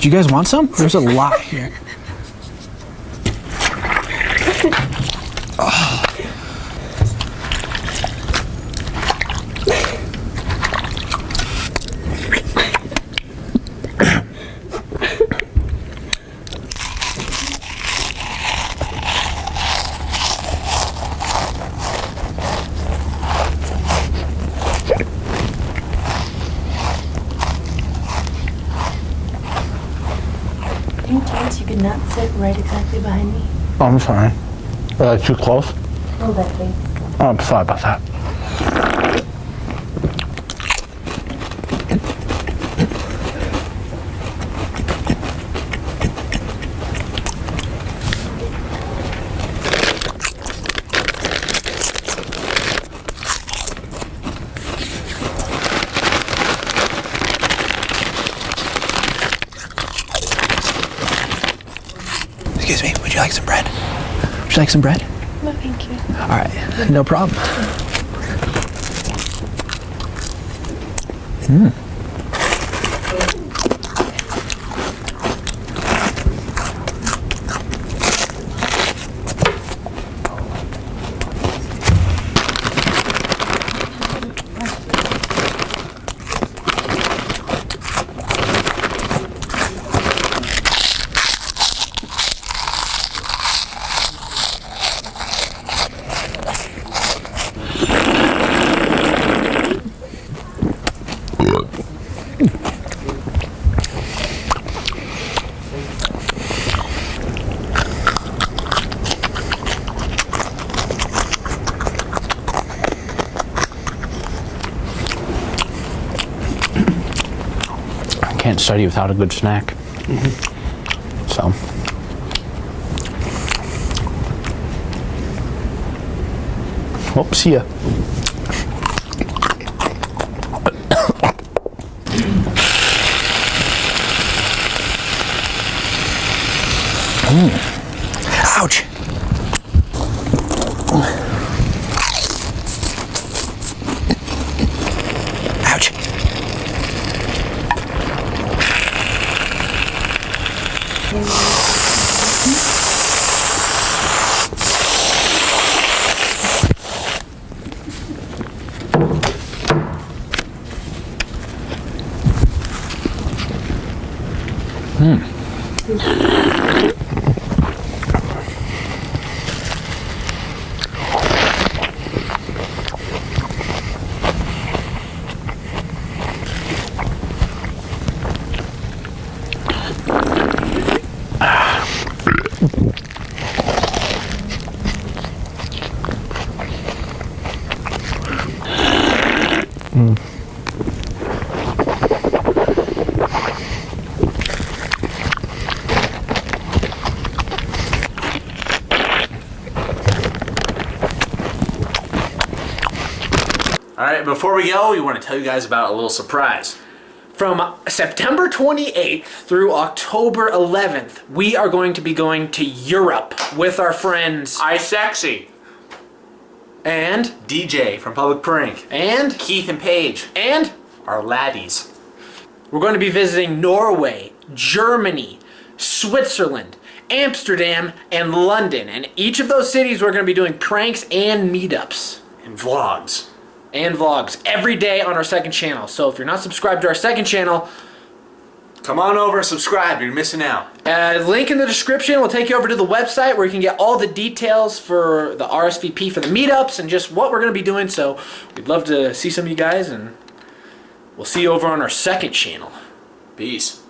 Do you guys want some? There's a lot here. Oh. Any chance you could not sit right exactly behind me? Oh, I'm sorry. Too close? A little bit, please. Oh, I'm sorry about that. Excuse me, would you like some bread? Would you like some bread? No, thank you. All right, no problem. Can't study without a good snack. So. Oh, see ya. Ouch. Ouch. Alright, before we go, we want to tell you guys about a little surprise. From September 28th through October 11th, we are going to be going to Europe with our friends iSexy and DJ from Public Prank and Keith and Paige and our laddies. we're going to be visiting Norway, Germany, Switzerland, Amsterdam, and London. And each of those cities we're going to be doing pranks and meetups. And vlogs. And vlogs every day on our second channel. So if you're not subscribed to our second channel, Come on over and subscribe, you're missing out. link in the description will take you over to the website where you can get all the details for the RSVP for the meetups and just what we're going to be doing. So we'd love to see some of you guys, and we'll see you over on our second channel. Peace.